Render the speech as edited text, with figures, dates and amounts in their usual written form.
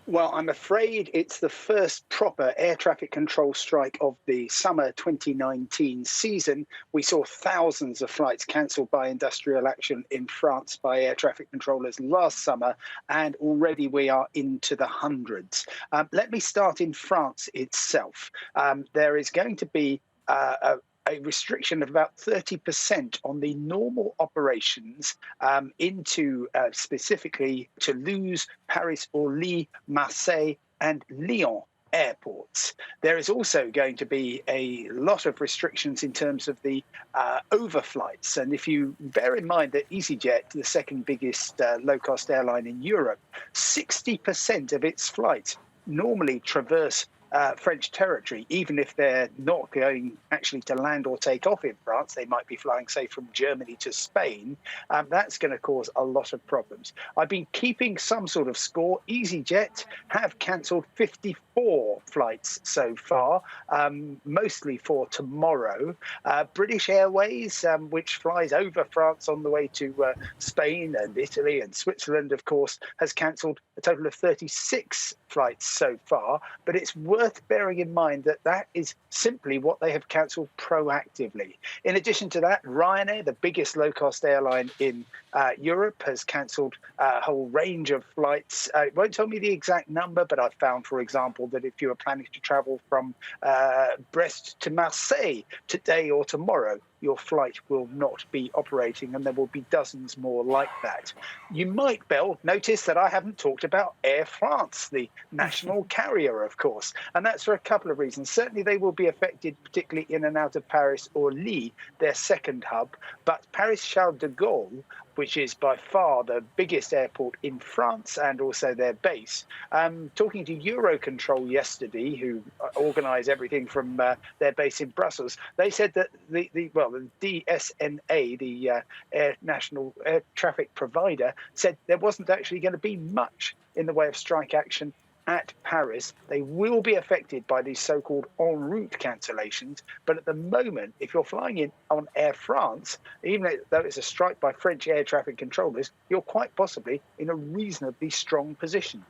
Well, I'm afraid it's the first proper air traffic control strike of the summer 2019 season. We saw thousands of flights cancelled by industrial action in France by air traffic controllers last summer, and already we are into the hundreds. Let me start in France itself. There is going to be a restriction of about 30% on the normal operations into specifically Toulouse, Paris, Orly, Marseille, and Lyon airports. There is also going to be a lot of restrictions in terms of the overflights. And if you bear in mind that EasyJet, the second biggest low-cost airline in Europe, 60% of its flights normally traverse French territory, even if they're not going actually to land or take off in France. They might be flying, say, from Germany to Spain. That's going to cause a lot of problems. I've been keeping some sort of score. EasyJet have cancelled 54 flights so far, mostly for tomorrow. British Airways, which flies over France on the way to Spain and Italy and Switzerland, of course, has cancelled a total of 36 flights so far. But it's worth bearing in mind that that is simply what they have cancelled proactively. In addition to that, Ryanair, the biggest low-cost airline in Europe, has cancelled a whole range of flights. It won't tell me the exact number, but I've found, for example, that if you are planning to travel from Brest to Marseille today or tomorrow, your flight will not be operating, and there will be dozens more like that. You might, Bell, notice that I haven't talked about Air France, the national carrier, of course, and that's for a couple of reasons. Certainly, they will be affected, particularly in and out of Paris or Lille, their second hub, but Paris-Charles de Gaulle, which is by far the biggest airport in France and also their base. Talking to Eurocontrol yesterday, who organise everything from their base in Brussels, they said that the DSNA, the national air traffic provider, said there wasn't actually going to be much in the way of strike action at Paris. They will be affected by these so-called en route cancellations. But at the moment, if you're flying in on Air France, even though it's a strike by French air traffic controllers, you're quite possibly in a reasonably strong position.